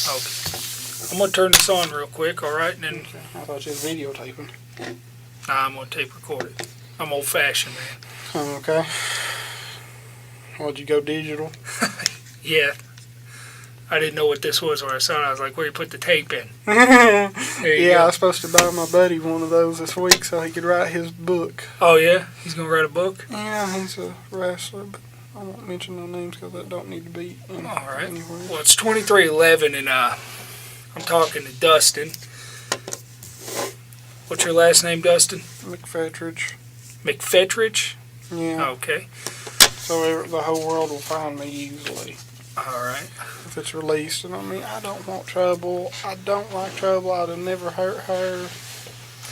Okay. I'm going to turn this on real quick, all right? And then Okay. I thought you was videotaping. nah, I'm going to tape record it. I'm old-fashioned, man. Okay. What'd you go digital? Yeah. I didn't know what this was when I saw it. I was like, where you put the tape in? There you Yeah, go. I was supposed to buy my buddy one of those this week so he could write his book. Oh, yeah? He's going to write a book? Yeah, he's a wrestler, but I won't mention no names because that don't need to be in All right. anywhere. Well, it's 2311, and I'm talking to Dustin. What's your last name, Dustin? McFetridge. McFetridge? Yeah. Okay. So the whole world will find me easily All right. if it's released. And I mean, I don't want trouble. I don't like trouble. I'd have never hurt her.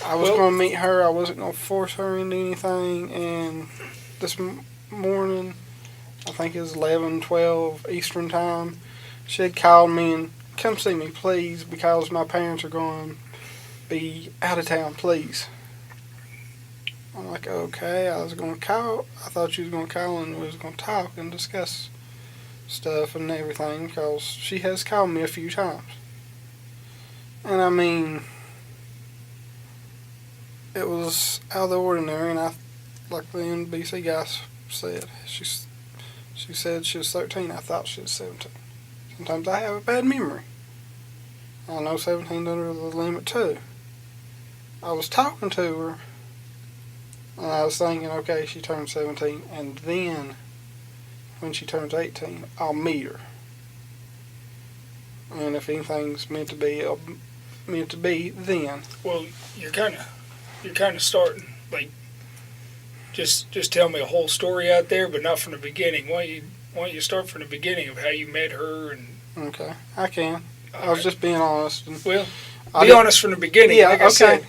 I was going to meet her. I wasn't going to force her into anything. And this morning, I think it was 11:12 Eastern time, she had called me and come see me, please, because my parents are going to be out of town, please. I'm like, okay. I was going to call. I thought she was going to call and we was going to talk and discuss stuff and everything because she has called me a few times. And I mean, it was out of the ordinary, and like the NBC guy said, she said she was 13. I thought she was 17. Sometimes I have a bad memory. I know 17's under the limit too. I was talking to her, and I was thinking, okay, she turned 17, and then when she turns 18, I'll meet her. And if anything's meant to be, then. Well, you're kind of starting, like, just tell me a whole story out there, but not from the beginning. Why don't you start from the beginning of how you met her? And Okay, I can. I was just being honest. And well, be honest from the beginning. Yeah, like I okay. said,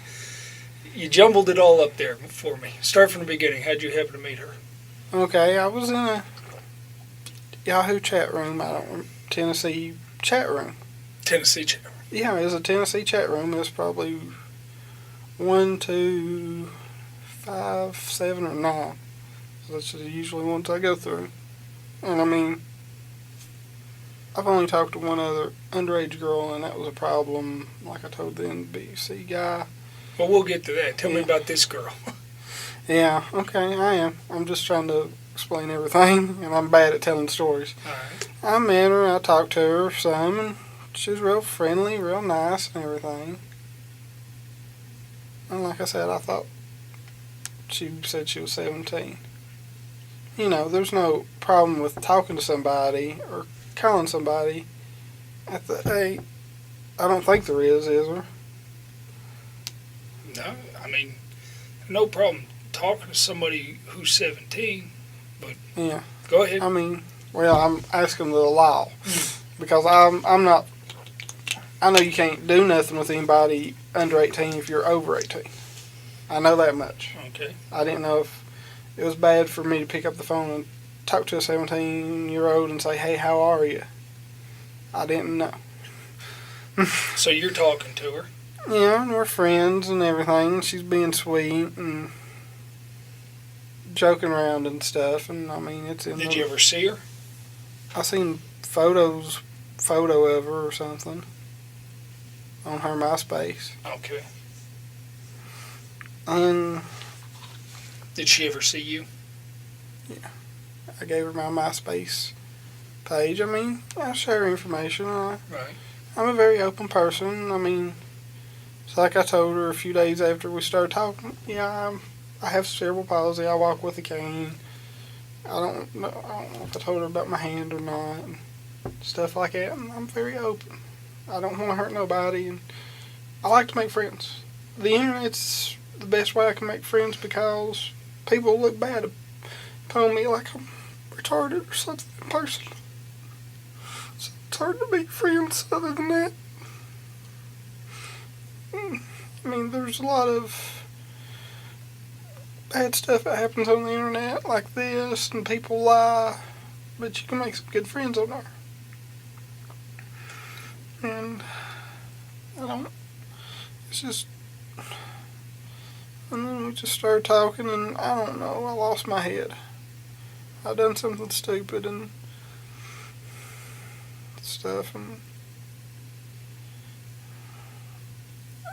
you jumbled it all up there for me. Start from the beginning. How'd you happen to meet her? Okay, I was in a Yahoo chat room. Tennessee chat room. Tennessee chat room. Yeah, it was a Tennessee chat room. It was probably 1, 2, 5, 7, or 9. That's usually ones I go through. And I mean, I've only talked to one other underage girl, and that was a problem, like I told the NBC guy. Well, we'll get to that. Tell me about this girl. Yeah, okay, I am. I'm just trying to explain everything, and I'm bad at telling stories. All right. I met her, I talked to her some, and she was real friendly, real nice, and everything. And like I said, I thought she said she was 17. You know, there's no problem with talking to somebody or calling somebody at the age. I don't think there is there? No, I mean, no problem talking to somebody who's 17, but Yeah. go ahead. I mean, well, I'm asking the law because I'm not. I know you can't do nothing with anybody under 18 if you're over 18. I know that much. Okay. I didn't know if it was bad for me to pick up the phone and talk to a 17-year-old and say, hey, how are you? I didn't know. So you're talking to her. Yeah, and we're friends and everything. She's being sweet and joking around and stuff. And I mean, it's in. Did you ever see her? I seen photo of her or something on her MySpace. Okay. And Did she ever see you? I gave her my MySpace page. I mean, I share information. Right. I'm a very open person. I mean, it's like I told her a few days after we started talking. Yeah, I have cerebral palsy. I walk with a cane. I don't know if I told her about my hand or not, and stuff like that. And I'm very open. I don't want to hurt nobody, and I like to make friends. The internet's the best way I can make friends because people look bad upon me like I'm retarded or something in person. So it's hard to make friends other than that. I mean, there's a lot of bad stuff that happens on the internet like this, and people lie, but you can make some good friends on there. And it's just, and then we just started talking, and I don't know, I lost my head. I done something stupid and stuff, and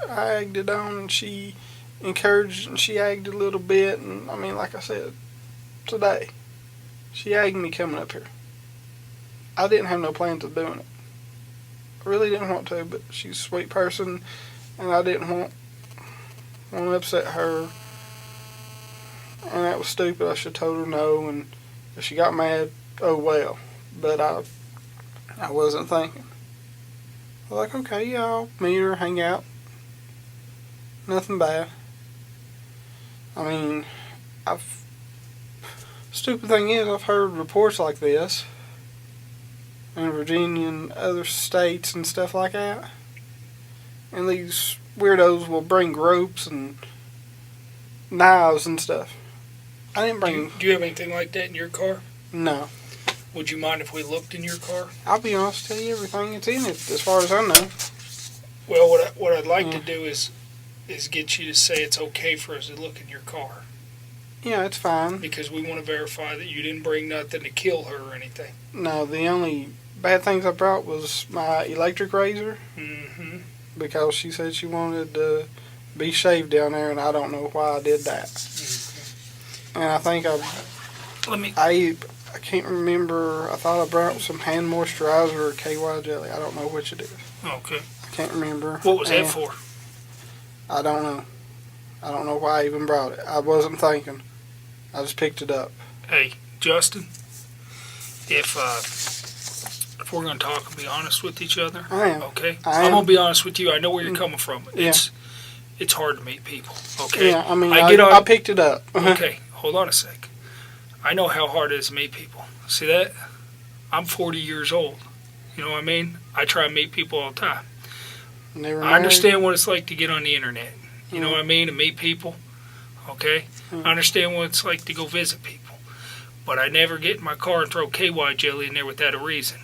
I egged it on, and she encouraged, and she egged a little bit. And I mean, like I said, today, she egged me coming up here. I didn't have no plans of doing it. I really didn't want to, but she's a sweet person, and I didn't want to upset her. And that was stupid. I should have told her no, and if she got mad, oh well. But I wasn't thinking. I was like, okay, yeah, I'll meet her, hang out. Nothing bad. I mean, stupid thing is, I've heard reports like this in Virginia and other states and stuff like that. And these weirdos will bring ropes and knives and stuff. I didn't bring... Do you have anything like that in your car? No. Would you mind if we looked in your car? I'll be honest, tell you everything that's in it, as far as I know. Well, what I'd like to do is get you to say it's okay for us to look in your car. Yeah, it's fine. Because we want to verify that you didn't bring nothing to kill her or anything. No, the only bad things I brought was my electric razor. Mm-hmm. Because she said she wanted to be shaved down there, and I don't know why I did that. Mm-hmm. And I think I can't remember. I thought I brought some hand moisturizer or KY jelly. I don't know which it is. Okay. I can't remember. What was that for? I don't know. I don't know why I even brought it. I wasn't thinking. I just picked it up. Hey, Justin, if we're going to talk and be honest with each other, I am. Okay? I'm going to be honest with you. I know where you're coming from. Yeah. It's hard to meet people, okay? Yeah, I mean, I picked it up. Okay, hold on a sec. I know how hard it is to meet people. See that? I'm 40 years old. You know what I mean? I try and meet people all the time. I understand what it's like to get on the internet. You know what I mean? To meet people. Okay? I understand what it's like to go visit people. But I never get in my car and throw KY jelly in there without a reason.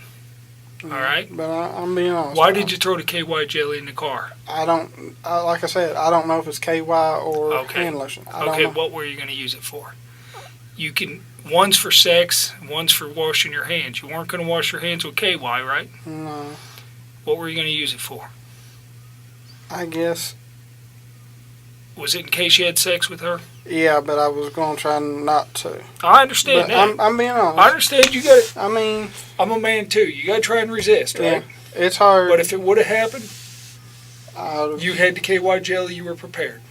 All right? But I'm being honest. Why did you throw the KY jelly in the car? Like I said, I don't know if it's KY or hand lotion. Okay, what were you going to use it for? One's for sex, one's for washing your hands. You weren't going to wash your hands with KY, right? No. What were you going to use it for? I guess. Was it in case you had sex with her? Yeah, but I was going to try not to. I understand that. I'm being honest. I understand you got it. I mean, I'm a man too. You got to try and resist, right? Yeah, it's hard. But if it would have happened, you had the KY jelly, you were prepared.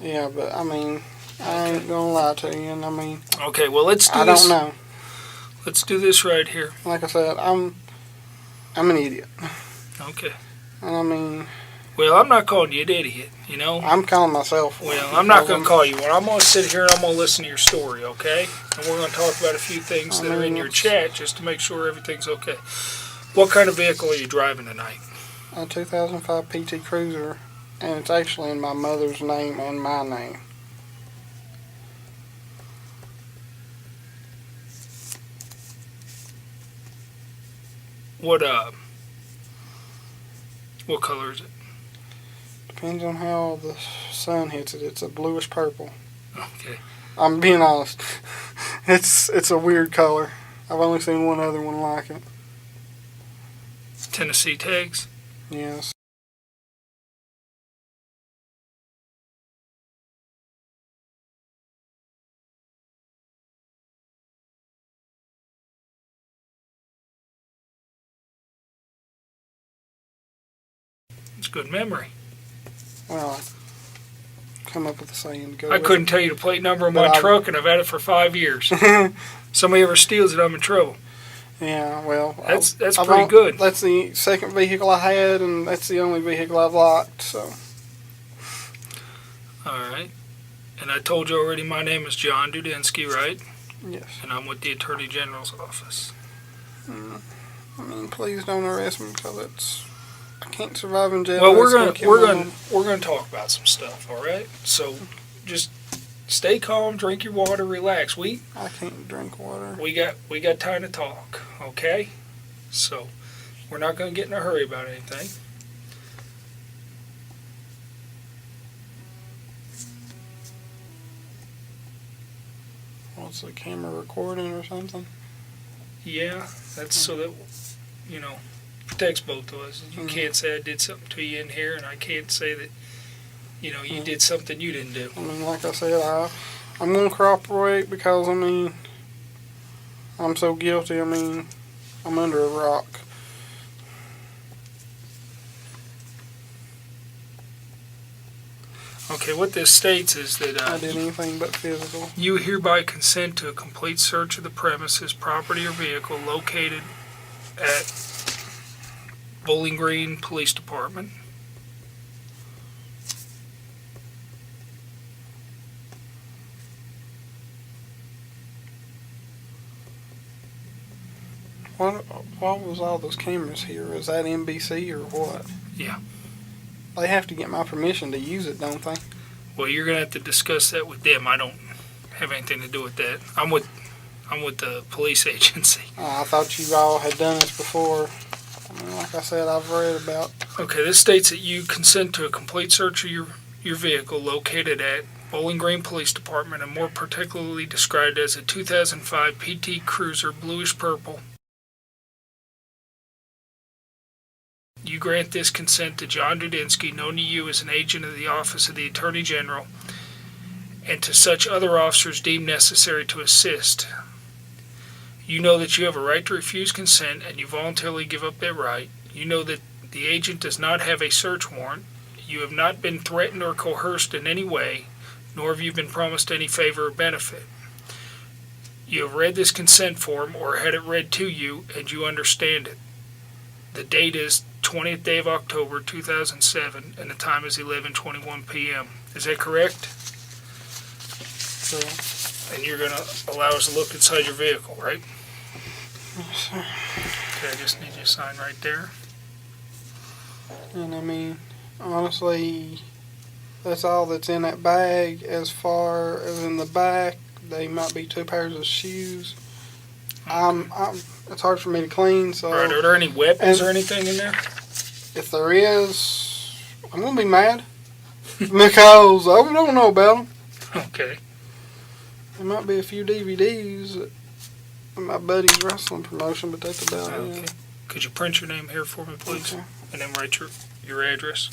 Yeah, but I mean, I ain't going to lie to you. And I mean, okay, well, let's do this. I don't know. Let's do this right here. Like I said, I'm an idiot. Okay. And I mean, well, I'm not calling you an idiot, you know? I'm calling myself one. Well, I'm not going to call you one. I'm going to sit here and I'm going to listen to your story, okay? And we're going to talk about a few things that are in your chat just to make sure everything's okay. What kind of vehicle are you driving tonight? A 2005 PT Cruiser, and it's actually in my mother's name and my name. What color is it? Depends on how the sun hits it. It's a bluish purple. Okay. I'm being honest. It's a weird color. I've only seen one other one like it. Tennessee tags? Yes. It's good memory. Well, I come up with a saying to go I couldn't tell you the plate number of my truck, and I've had it for 5 years. Somebody ever steals it, I'm in trouble. Yeah, well, that's pretty good. That's the second vehicle I had, and that's the only vehicle I've locked. So. All right. And I told you already, my name is John Dudinsky, right? Yes. And I'm with the Attorney General's office. I mean, please don't arrest me because I can't survive in jail. Well, we're gonna talk about some stuff. All right. So, just stay calm, drink your water, relax. I can't drink water. We got time to talk. Okay. So, we're not gonna get in a hurry about anything. What's the camera recording or something? Yeah, that's so that, protects both of us. You can't say I did something to you in here, and I can't say that You know, you did something you didn't do. I mean, like I said, I'm going to cooperate because, I mean, I'm so guilty. I mean, I'm under a rock. Okay, what this states is that I did anything but physical. You hereby consent to a complete search of the premises, property, or vehicle located at Bowling Green Police Department. What was all those cameras here? Is that NBC or what? Yeah. They have to get my permission to use it, don't they? Well, you're going to have to discuss that with them. I don't have anything to do with that. I'm with the police agency. I thought you all had done this before. I mean, like I said, I've read about. Okay, this states that you consent to a complete search of your vehicle located at Bowling Green Police Department, and more particularly described as a 2005 PT Cruiser bluish purple. You grant this consent to John Dudinsky, known to you as an agent of the Office of the Attorney General, and to such other officers deemed necessary to assist. You know that you have a right to refuse consent, and you voluntarily give up that right. You know that the agent does not have a search warrant. You have not been threatened or coerced in any way, nor have you been promised any favor or benefit. You have read this consent form or had it read to you, and you understand it. The date is 20th day of October 2007, and the time is 11:21 p.m. Is that correct? So, And you're going to allow us to look inside your vehicle, right? yes, sir. Okay, I just need you to sign right there. And I mean, honestly, that's all that's in that bag. As far as in the back, they might be 2 pairs of shoes. It's hard for me to clean, so. Right, are there any weapons or anything in there? If there is, I'm gonna be mad because I don't know about them. Okay. There might be a few DVDs at my buddy's wrestling promotion, but that's about Okay. it. Could you print your name here for me, please? Okay. And then write your address.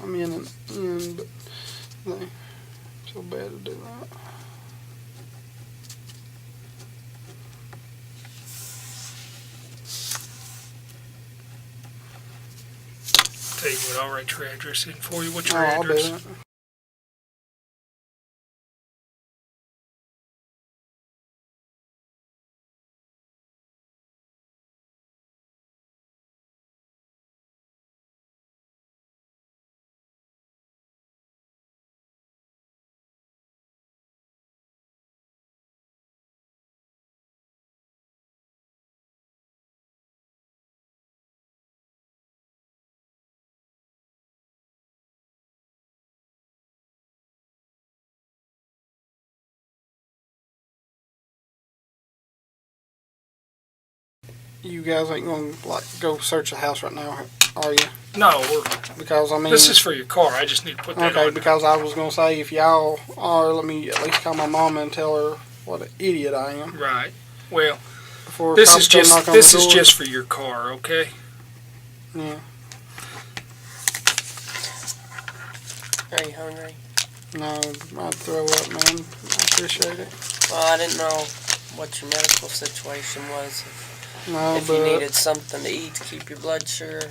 I'm in an end, but they so bad to do that. Tell you what, I'll write your address in for you. What's your I'll do address? it. You guys ain't gonna go search the house right now, are you? No, Because I mean, this is for your car. I just need to put that okay. on. Because I was gonna say if y'all are, let me at least call my mama and tell her what an idiot I am. Right. Well, Before this cops is come knock just on the this is door. just for your car, okay? Yeah. Are you hungry? No, I'd throw up, man. I appreciate it. Well, I didn't know what your medical situation was. No, If but you needed something to eat to keep your blood sugar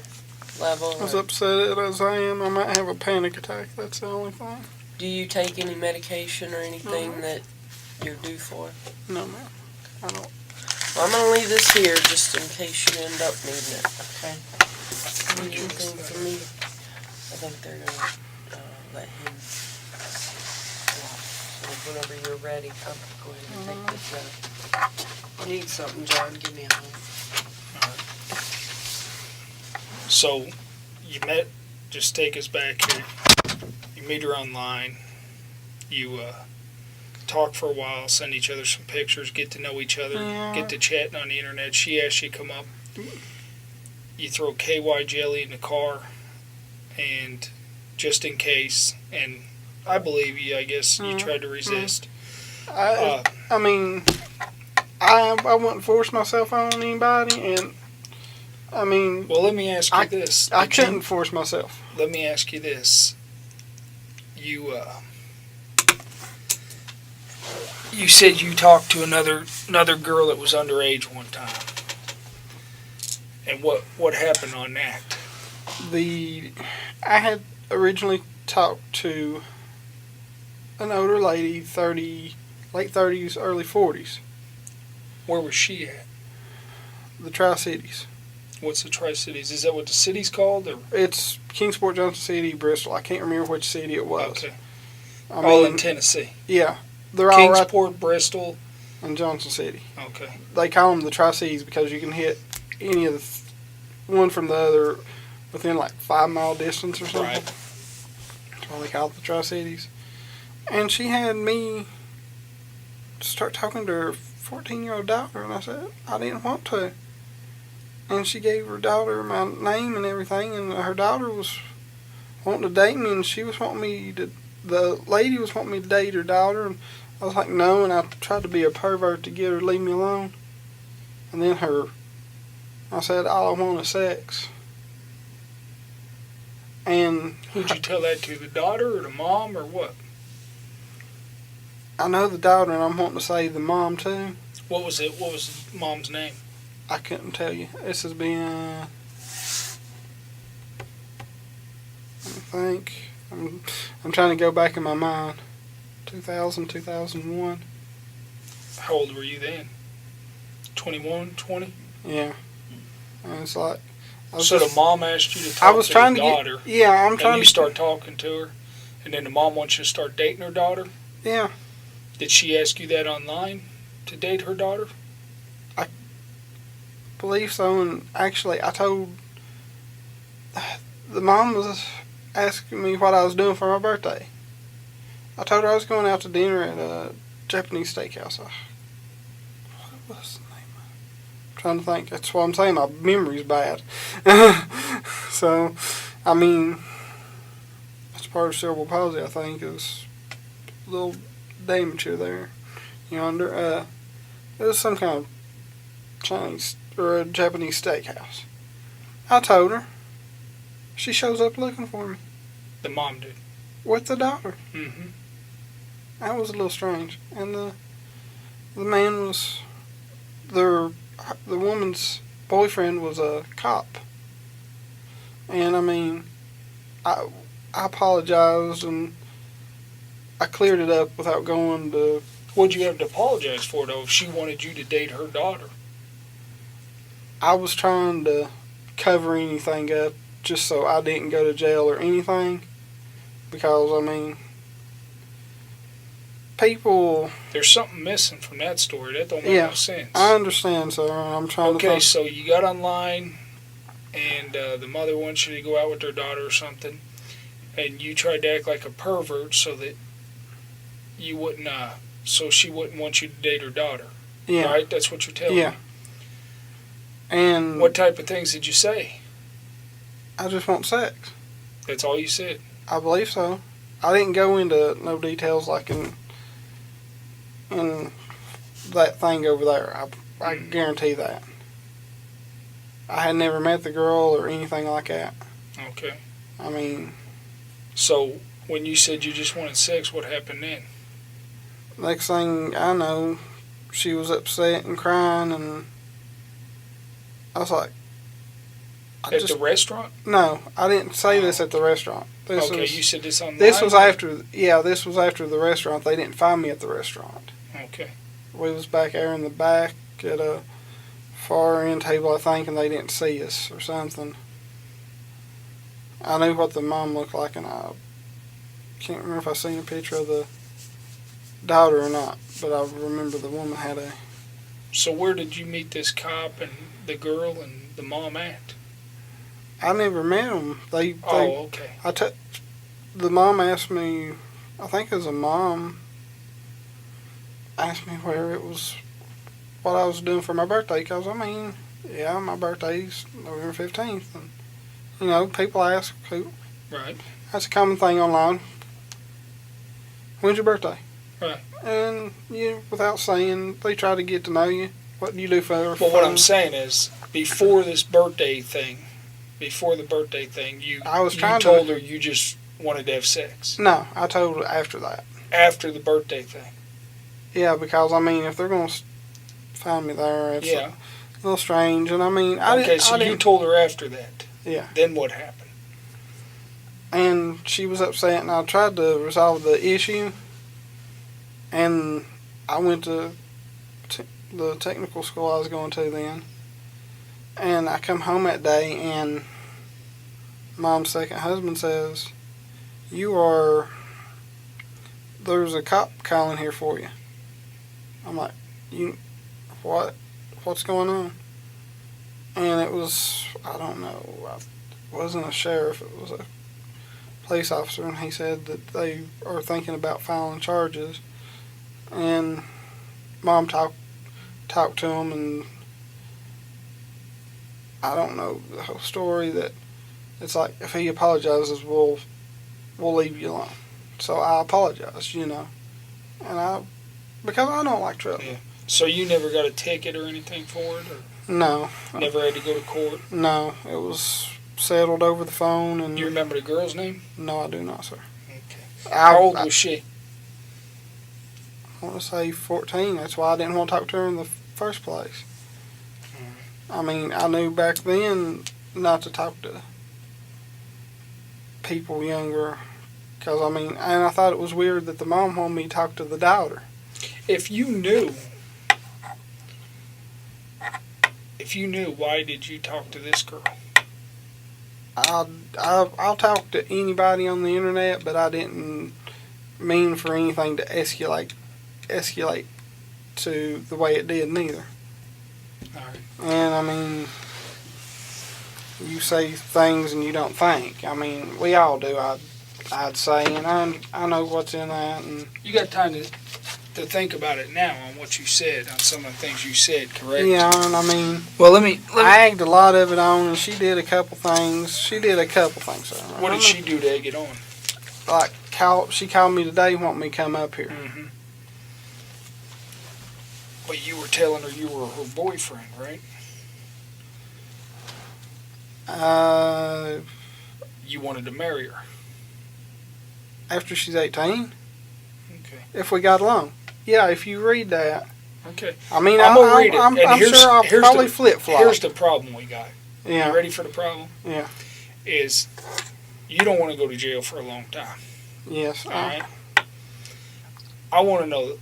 level. as upset as I am, I might have a panic attack. That's the only thing. Do you take any medication or anything No. that you're due for? No, man. I don't. Well, I'm going to leave this here just in case you end up needing it, okay? Need anything from me? I think they're going to let him so whenever you're ready, I'll go ahead and take this out. Need something, John? Give me a hand. So, you met. Just take us back here. You meet her online. You talk for a while, send each other some pictures, get to know each other, Yeah. get to chatting on the internet. She asks you to come up. You throw KY jelly in the car, and just in case, and I believe you, I guess you tried to resist. I mean, I wouldn't force myself on anybody, and I mean. Well, let me ask you this. I couldn't force myself. Let me ask you this. You said you talked to another girl that was underage one time. And what happened on that? I had originally talked to an older lady, late 30s, early 40s. Where was she at? The Tri-Cities. What's the Tri-Cities? Is that what the city's called? Or? It's Kingsport, Johnson City, Bristol. I can't remember which city it was. Okay. All in Tennessee. Yeah. They're all Kingsport, Bristol, and Johnson City. Okay. They call them the Tri-Cities because you can hit any of one from the other within like 5 mile distance or something. Right. That's why they call it the Tri-Cities. And she had me start talking to her 14-year-old daughter, and I said I didn't want to. And she gave her daughter my name and everything, and her daughter was wanting to date me, and she was wanting me to. The lady was wanting me to date her daughter, and I was like, no, and I tried to be a pervert to get her to leave me alone. And then I said, all I want is sex. And who'd you tell that to? The daughter or the mom or what? I know the daughter, and I'm wanting to say the mom too. What was it? What was the mom's name? I couldn't tell you. This has been, I think, I'm trying to go back in my mind. 2000, 2001. How old were you then? 21, 20? Yeah. And it's like. So the mom asked you to talk to her daughter. And you start talking to her, and then the mom wants you to start dating her daughter? Yeah. Did she ask you that online to date her daughter? I believe so, and actually I told. The mom was asking me what I was doing for my birthday. I told her I was going out to dinner at a Japanese steakhouse. What was the name? I'm trying to think. That's what I'm saying. My memory's bad. So, I mean, that's part of cerebral palsy, I think, is a little damage there. Yonder. It was some kind of Chinese or a Japanese steakhouse. I told her. She shows up looking for me. The mom did. With the daughter. Mm-hmm. That was a little strange. And the man was, the woman's boyfriend was a cop. And I mean, I apologized and I cleared it up without going to. What'd you have to apologize for though? If she wanted you to date her daughter? I was trying to cover anything up just so I didn't go to jail or anything. Because, I mean, people. There's something missing from that story. That don't make no sense. I understand, sir. I'm trying to. Okay, so you got online, and the mother wants you to go out with her daughter or something, and you tried to act like a pervert so that you wouldn't, so she wouldn't want you to date her daughter. Yeah. Right? That's what you're telling me. And what type of things did you say? I just want sex. That's all you said? I believe so. I didn't go into no details like in that thing over there. I guarantee that. I had never met the girl or anything like that. Okay. I mean. So, when you said you just wanted sex, what happened then? Next thing I know, she was upset and crying, and I was like... At the restaurant? No, I didn't say this at the restaurant. You said this online? This was after the restaurant. They didn't find me at the restaurant. Okay. We was back there in the back at a far end table, I think, and they didn't see us or something. I knew what the mom looked like, and I can't remember if I seen a picture of the daughter or not, but I remember the woman had a... So where did you meet this cop and the girl and the mom at? I never met them. Okay. The mom asked me, I think it was a mom, asked me where it was, what I was doing for my birthday, because, I mean, yeah, my birthday's November 15th, and, people ask who. Right. That's a common thing online. When's your birthday? Right. And without saying, they try to get to know you. What do you do for Well, what I'm saying is, before this birthday thing, before the birthday thing, you told her you just wanted to have sex. No, I told her after that. After the birthday thing. Yeah, because, I mean, if they're going to find me there, it's a little strange. And, I mean, you told her after that. Yeah. Then what happened? And she was upset, and I tried to resolve the issue. And I went to the technical school I was going to then. And I come home that day, and Mom's second husband says, there's a cop calling here for you. I'm like, what's going on? And it was, I don't know, it wasn't a sheriff, it was a police officer, and he said that they are thinking about filing charges. And Mom talked to him, and I don't know the whole story, that it's like, if he apologizes, we'll leave you alone. So I apologized, and because I don't like trouble. Yeah. So you never got a ticket or anything for it? Or no. Never had to go to court? No, it was settled over the phone. And do you remember the girl's name? No, I do not, sir. Okay. How old was she? I want to say 14. That's why I didn't want to talk to her in the first place. I mean, I knew back then not to talk to people younger. Because, I mean, and I thought it was weird that the mom wanted me to talk to the daughter. If you knew, why did you talk to this girl? I'll talk to anybody on the internet, but I didn't mean for anything to escalate to the way it did neither. All right. And I mean, you say things and you don't think. I mean, we all do. I'd say, and I know what's in that. And you got time to think about it now on what you said, on some of the things you said, correct? Yeah, and I mean, well, let me I egged a lot of it on, and she did a couple things. Sir. What did she do to egg it on? Like, she called me today, wanting me to come up here. Mm-hmm. But you were telling her you were her boyfriend, right? You wanted to marry her. After she's 18? Okay. If we got along. Yeah, if you read that. Okay. I mean, I'm going to read it. I'm sure I'll probably flip-flop. Here's the problem we got. Yeah. You ready for the problem? Yeah. Is you don't want to go to jail for a long time. Yes. All right. I want to know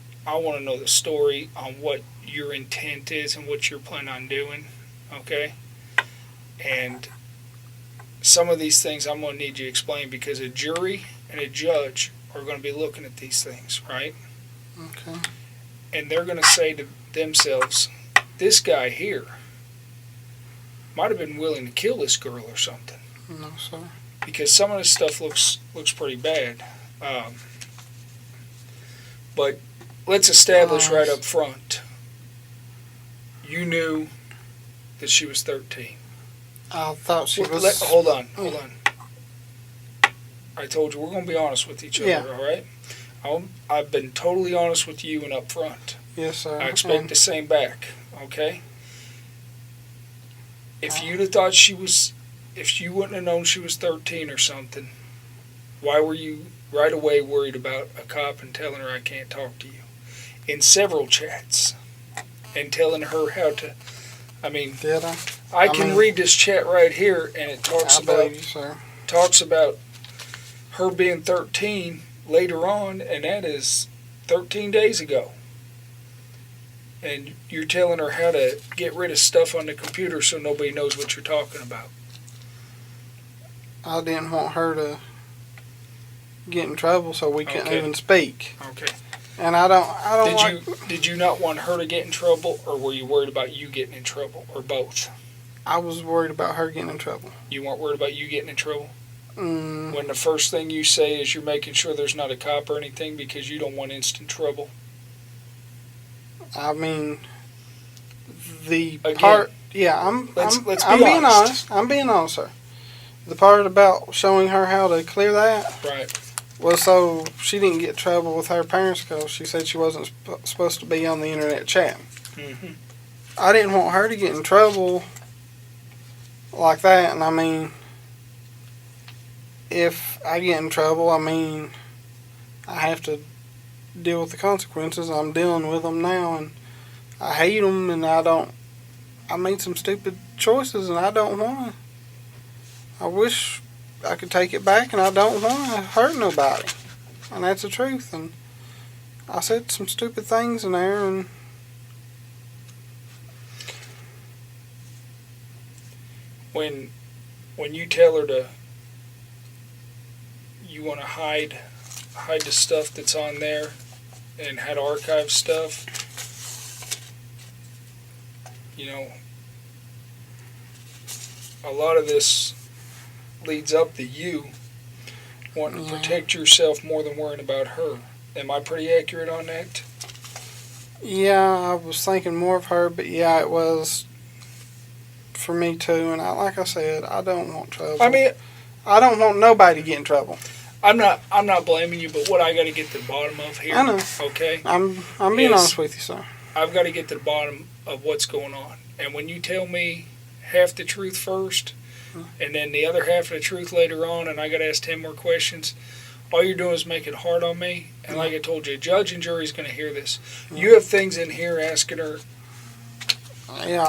the story on what your intent is and what you're planning on doing. Okay? And some of these things I'm going to need you to explain, because a jury and a judge are going to be looking at these things, right? Okay. And they're going to say to themselves, this guy here might have been willing to kill this girl or something. No, sir. Because some of this stuff looks pretty bad. But let's establish right up front. You knew that she was 13. I thought she was... Hold on. I told you we're going to be honest with each other, all right? I've been totally honest with you and up front. Yes, sir. I expect the same back, okay? If you'd have thought if you wouldn't have known she was 13 or something, why were you right away worried about a cop and telling her I can't talk to you? In several chats. And telling her how to, I mean... Did I? I can read this chat right here, and it talks about her being 13 later on, and that is 13 days ago. And you're telling her how to get rid of stuff on the computer so nobody knows what you're talking about. I didn't want her to get in trouble, so we couldn't even speak. Okay. And I don't Did you not want her to get in trouble, or were you worried about you getting in trouble, or both? I was worried about her getting in trouble. You weren't worried about you getting in trouble? Mm. When the first thing you say is you're making sure there's not a cop or anything because you don't want instant trouble? I mean, Let's be honest. I'm being honest, sir. The part about showing her how to clear that. Right. Well, so she didn't get in trouble with her parents because she said she wasn't supposed to be on the internet chatting. Mm-hmm. I didn't want her to get in trouble like that, and I mean, if I get in trouble, I mean, I have to deal with the consequences. I'm dealing with them now, and I hate them, and I made some stupid choices, and I don't want to. I wish I could take it back, and I don't want to hurt nobody. And that's the truth. And I said some stupid things in there, and when you tell her you want to hide the stuff that's on there and how to archive stuff, you know, a lot of this leads up to you wanting to protect yourself more than worrying about her. Am I pretty accurate on that? yeah, I was thinking more of her, but yeah, it was for me too. And like I said, I don't want trouble. I mean, I don't want nobody to get in trouble. I'm not blaming you, but what I got to get to the bottom of here, I know. okay? I'm being honest with you, sir. I've got to get to the bottom of what's going on. And when you tell me half the truth first, and then the other half of the truth later on, and I got to ask 10 more questions, all you're doing is making it hard on me. And like I told you, judge and jury's going to hear this. You have things in here asking her Yeah,